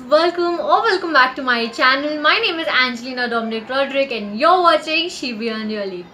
welcome back to my channel. My name is Angelina Dominic Roderick and you're watching She Beyond Your League.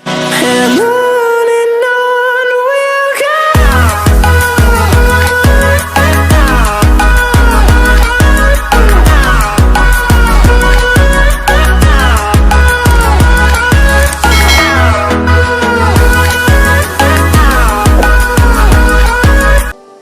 And on we'll go.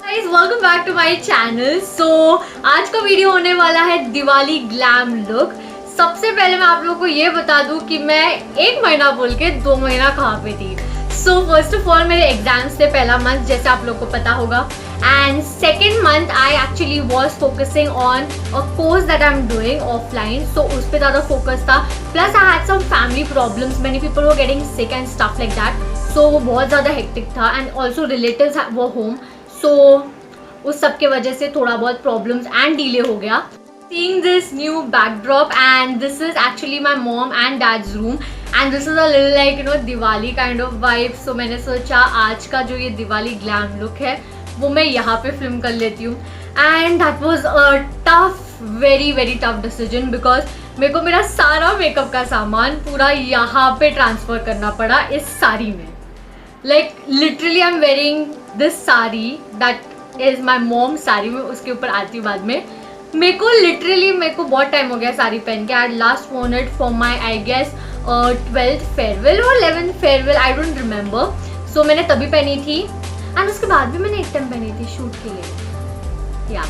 Guys, welcome back to my channel. So आज का video होने वाला है Diwali glam look. सबसे पहले मैं आप लोगों को ये बता दूं कि मैं 1 महीना बोल के 2 महीना कहाँ पे थी. सो फर्स्ट ऑफ ऑल मेरे एग्जाम्स थे पहला मंथ, जैसे आप लोगों को पता होगा. And second month I actually was focusing on a course that I am doing offline. So उस पर ज़्यादा फोकस था. Plus I had some family problems, many people were getting sick and stuff like that. So वो बहुत ज़्यादा hectic था and also relatives वो home. So उस सब के वजह से थोड़ा बहुत प्रॉब्लम्स एंड डिले हो गया. Seeing this new backdrop and this is actually my mom and dad's room and this is a little like Diwali kind of vibe. So मैंने सोचा आज का जो ये दिवाली ग्लैम लुक है वो मैं यहाँ पे फिल्म कर लेती हूँ. And that was a tough, very tough decision because मेरे को मेरा सारा मेकअप का सामान पूरा यहाँ पे ट्रांसफ़र करना पड़ा इस साड़ी में. Like literally I am wearing this sari that is my mom sari. में उसके ऊपर आती हूँ बाद में. मेरे को बहुत टाइम हो गया साड़ी पहन के. I last worn it for my I guess 12th farewell और 11th farewell, I don't remember. So मैंने तभी पहनी थी एंड उसके बाद भी मैंने एक टाइम पहनी थी शूट के लिए. या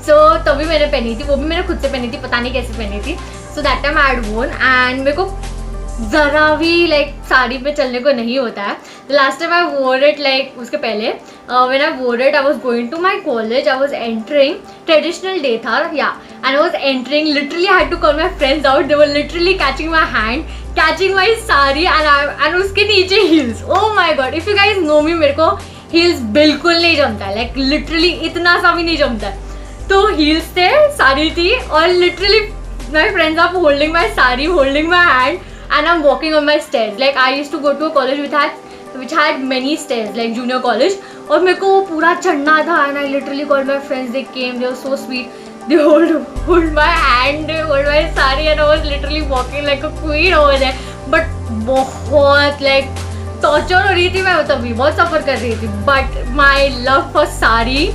सो तभी मैंने पहनी थी, वो भी मैंने खुद से पहनी थी, पता नहीं कैसे पहनी थी. So that time I had वोन एंड मेरे को ज़रा भी लाइक साड़ी पे चलने को नहीं होता है. Last time I wore it like उसके पहले when I wore it I was going to my college. I was entering, traditional day था या, and I was entering. Literally I had to call my friends out. They were literally catching my hand, catching my sari and उसके नीचे heels. Oh my god, if you guys know me, मेरे को heels बिल्कुल नहीं जमता है. Like literally इतना सा भी नहीं जमता है. तो हील्स थे, साड़ी थी और literally my friends are holding my sari, holding my hand and I'm walking on my stairs. Like I used to go to a college which had many stairs, like junior college. और मेरे को वो पूरा चढ़ना था and I literally called my friends. They came, they were so sweet. They hold my hand, they hold my saree and I was literally walking like a queen over there. But बहुत like torture हो रही थी. मैं तभी बहुत सफ़र कर रही थी. But my love for saree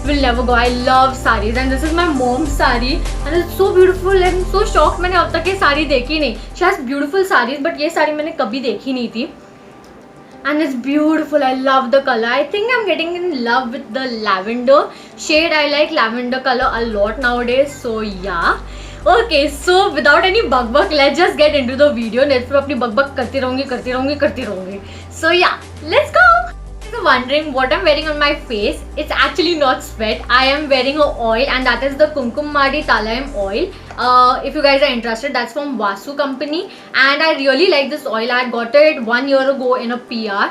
will never go. I love sarees and this is my mom's saree and it's so beautiful. I'm so shocked. मैंने अब तक ये साड़ी देखी नहीं. She has beautiful sarees but ये साड़ी मैंने कभी देखी नहीं थी. And it's beautiful. I love the color. I think I'm getting in love with the lavender shade. I like lavender color a lot nowadays. So yeah. Okay, so without any bug, let's just get into the video. Next पे अपनी bug करती रहूँगी. So yeah, let's go. Wondering what I'm wearing on my face. It's actually not sweat. I am wearing a oil and that is the Kumkumadi Talaim oil. If you guys are interested, that's from Vasu company and I really like this oil. I got it 1 year ago in a PR.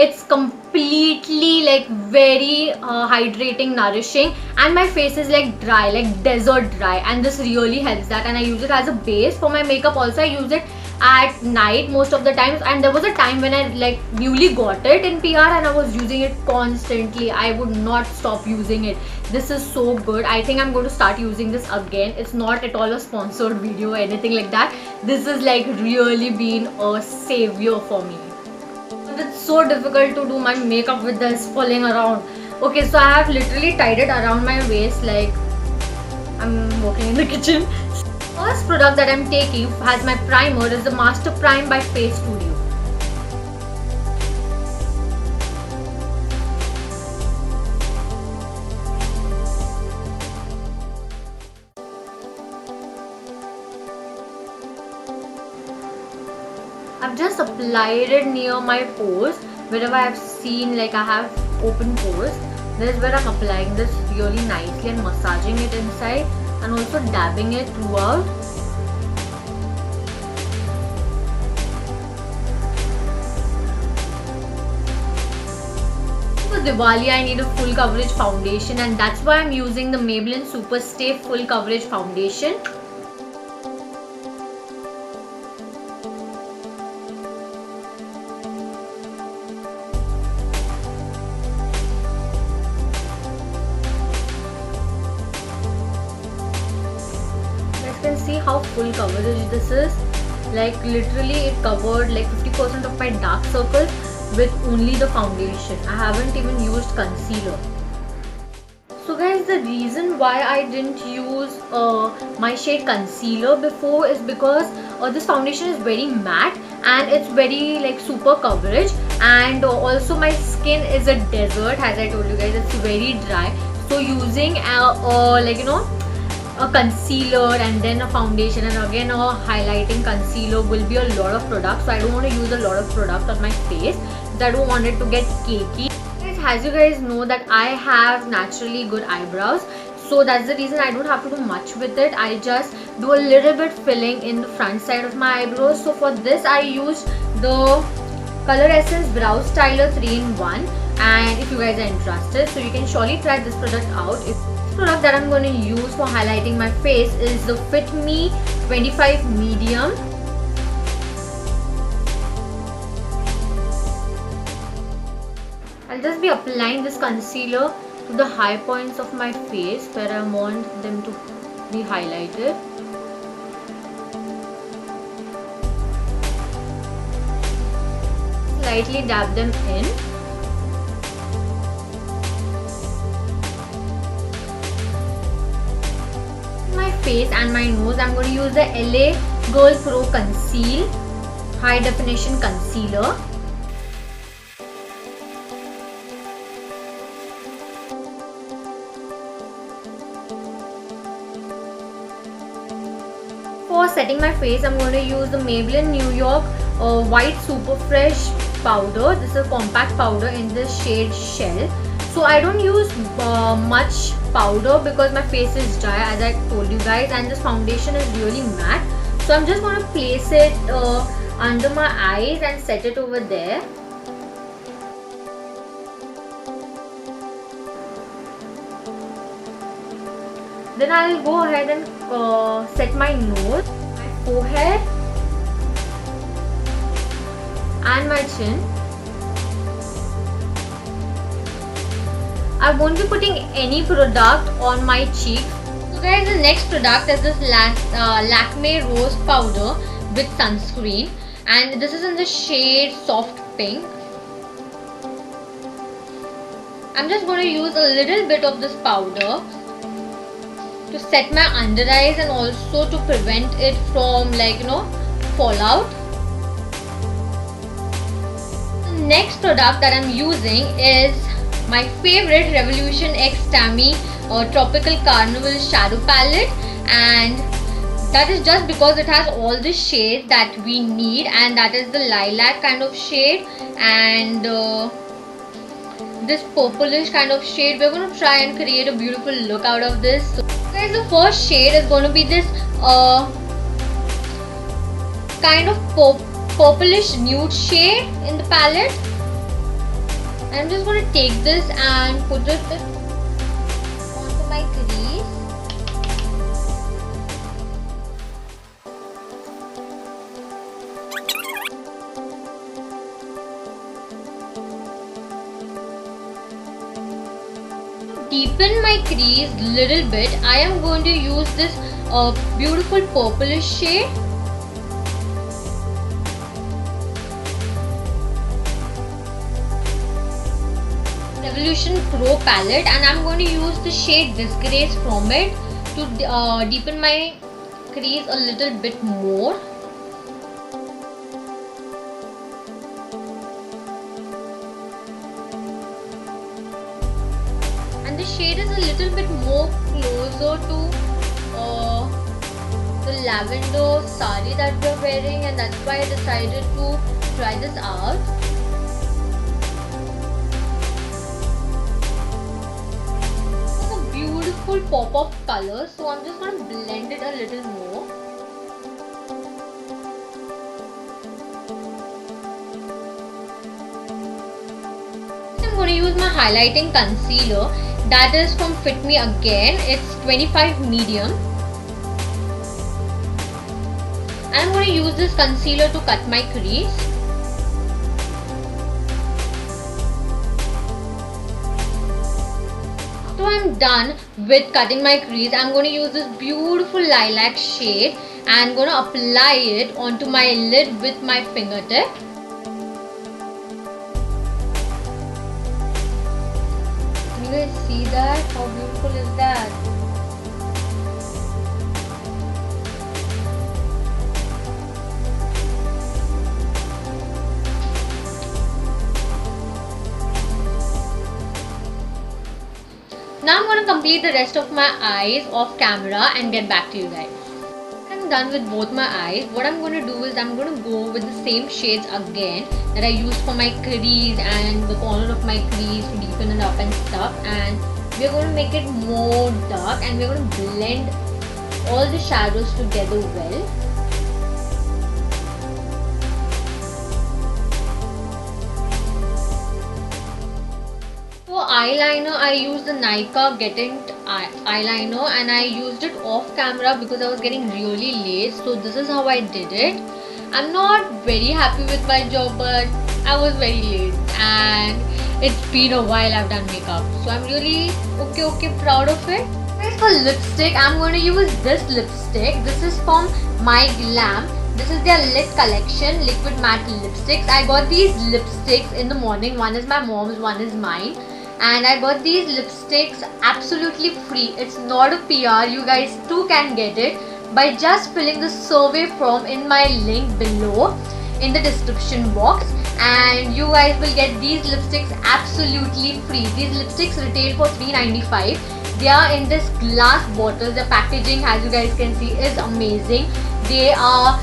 It's completely like very hydrating, nourishing and my face is like dry, like desert dry, and this really helps that. And I use it as a base for my makeup also. I use it at night most of the times and there was a time when I like newly got it in PR and I was using it constantly. I would not stop using it. This is so good. I think I'm going to start using this again. It's not at all a sponsored video or anything like that. This is like really been a savior for me. It's so difficult to do my makeup with this falling around. Okay, so I have literally tied it around my waist like I'm walking in the kitchen. First product that I'm taking has my primer is the Master Prime by Face Studio. I've just applied it near my pores wherever I've seen like I have open pores. This is where I'm applying this really nicely and massaging it inside and also dabbing it throughout. For Diwali I need a full coverage foundation and that's why I'm using the Maybelline Super Stay Full Coverage Foundation. guys see how full coverage this is? Like literally it covered like 50% of my dark circles with only the foundation. I haven't even used concealer. So guys, the reason why I didn't use my shade concealer before is because this foundation is very matte and it's very like super coverage, and also my skin is a desert, as I told you guys. It's very dry, so using like a concealer and then a foundation and again a highlighting concealer will be a lot of product. So I don't want to use a lot of product on my face because I don't want it to get cakey. As you guys know that I have naturally good eyebrows, so that's the reason I don't have to do much with it. I just do a little bit filling in the front side of my eyebrows. So for this I used the Color Essence Brow Styler 3-in-1, and if you guys are interested, so you can surely try this product out. This product that I'm going to use for highlighting my face is the Fit Me 25 Medium. I'll just be applying this concealer to the high points of my face where I want them to be highlighted. Slightly dab them in. My face and my nose, I'm going to use the LA Girl Pro Conceal High Definition Concealer. For setting my face, I'm going to use the Maybelline New York White Super Fresh powder. This is a compact powder in the shade Shell. So I don't use much powder because my face is dry, as I told you guys, and this foundation is really matte. So I'm just going to place it under my eyes and set it over there. Then I'll go ahead and set my nose, my forehead and my chin. I won't be putting any product on my cheeks. So guys, the next product is this Lakme Rose Powder with sunscreen, and this is in the shade Soft Pink. I'm just going to use a little bit of this powder to set my under eyes and also to prevent it from fallout. The next product that I'm using is my favorite Revolution X Tammy Tropical Carnival Shadow Palette, and that is just because it has all the shades that we need, and that is the lilac kind of shade and this purplish kind of shade. We're going to try and create a beautiful look out of this. So guys, the first shade is going to be this kind of purplish nude shade in the palette. I'm just going to take this and put it onto my crease. Deepen my crease little bit, I am going to use this beautiful purplish shade. Revolution Pro palette, and I'm going to use the shade Disgrace from it to deepen my crease a little bit more. And the shade is a little bit more closer to the lavender sari that we're wearing, and that's why I decided to try this out. It's a beautiful pop of color, so I'm just going to blend it a little more. I'm going to use my highlighting concealer, that is from Fit Me again. It's 25 medium, and I'm going to use this concealer to cut my crease. After I'm done with cutting my crease, I'm going to use this beautiful lilac shade and going to apply it onto my lid with my fingertip. Can you guys see that? How beautiful is that? Now I'm going to complete the rest of my eyes off camera and get back to you guys. I'm done with both my eyes. What I'm going to do is I'm going to go with the same shades again that I used for my crease and the corner of my crease to deepen it up and stuff, and we're going to make it more dark and we're going to blend all the shadows together well. For eyeliner, I used the Nykaa Get It eyeliner and I used it off camera because I was getting really late. So this is how I did it. I'm not very happy with my job, but I was very late and it's been a while I've done makeup. So I'm really okay proud of it. Guys, for lipstick, I'm going to use this lipstick. This is from My Glam. This is their Lit collection, liquid matte lipsticks. I got these lipsticks in the morning. One is my mom's, one is mine. And I got these lipsticks absolutely free. It's not a PR. You guys too can get it by just filling the survey form in my link below in the description box, and you guys will get these lipsticks absolutely free. These lipsticks retail for $3.95. They are in this glass bottle. The packaging, as you guys can see, is amazing. They are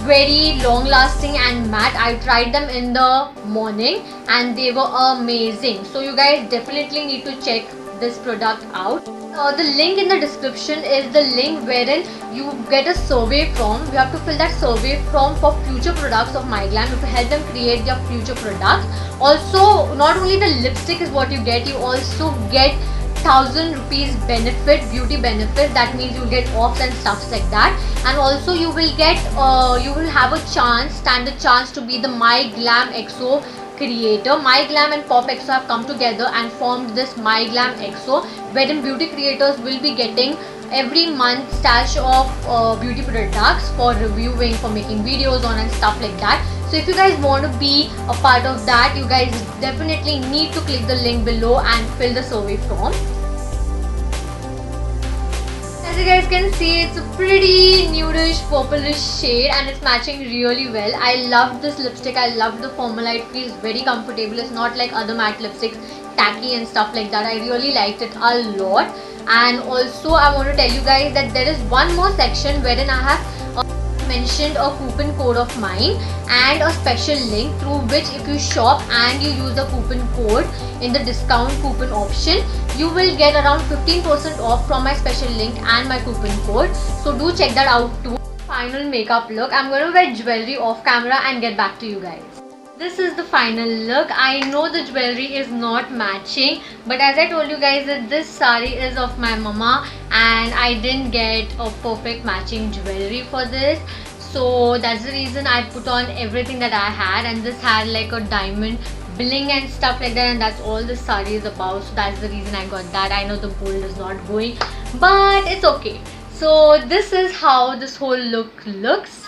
very long lasting and matte. I tried them in the morning and they were amazing. So you guys definitely need to check this product out. The link in the description is the link wherein you get a survey form. You have to fill that survey form for future products of My Glam. You have to help them create their future products. Also, not only the lipstick is what you get, you also get 1,000 rupees benefit, beauty benefit. That means you get offs and stuffs like that, and also you will get you will have stand a chance to be the My Glam XO creator. My Glam and Pop XO have come together and formed this My Glam XO, wherein beauty creators will be getting every month stash of beauty products for reviewing, for making videos on and stuff like that. So if you guys want to be a part of that, you guys definitely need to click the link below and fill the survey form. As you guys can see, it's a pretty nudish purplish shade and it's matching really well. I love this lipstick. I love the formula. It feels very comfortable. It's not like other matte lipsticks, tacky and stuff like that. I really liked it a lot. And also I want to tell you guys that there is one more section wherein I have mentioned a coupon code of mine and a special link through which if you shop and you use the coupon code in the discount coupon option, you will get around 15% off from my special link and my coupon code. So do check that out too. Final makeup look. I'm going to wear jewelry off camera and get back to you guys. This is the final look. I know the jewelry is not matching, but as I told you guys that this sari is of my mama and I didn't get a perfect matching jewelry for this. So that's the reason I put on everything that I had, and this had like a diamond bling and stuff like that, and that's all the sari is about. So that's the reason I got that. I know the gold is not going, but it's okay. So this is how this whole look looks.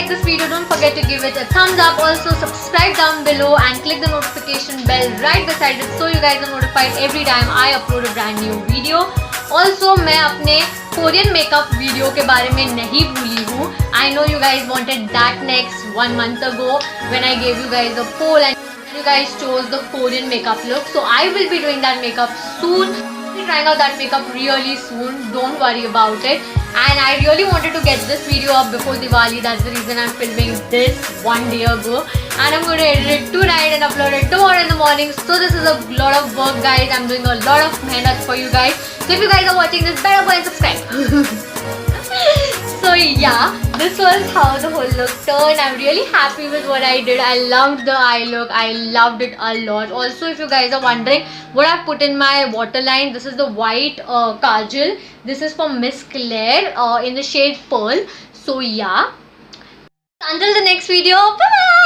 like this video, don't forget to give it a thumbs up. Also subscribe down below and click the notification bell right beside it so you guys are notified every time I upload a brand new video. Also मैं अपने Korean makeup video के बारे में नहीं भूली हूँ. I know you guys wanted that next 1 month ago when I gave you guys a poll and you guys chose the Korean makeup look. So I will be doing that makeup soon. I'll be trying out that makeup really soon. Don't worry about it. And I really wanted to get this video up before Diwali. That's the reason I'm filming this 1 day ago. And I'm going to edit it tonight and upload it tomorrow in the morning. So this is a lot of work, guys. I'm doing a lot of mehnat for you guys. So if you guys are watching this, better go and subscribe. So yeah, this was how the whole look turned. I'm really happy with what I did. I loved the eye look. I loved it a lot. Also, if you guys are wondering what I've put in my waterline, this is the white kajal. This is from Miss Claire in the shade Pearl. So yeah, until the next video, bye bye.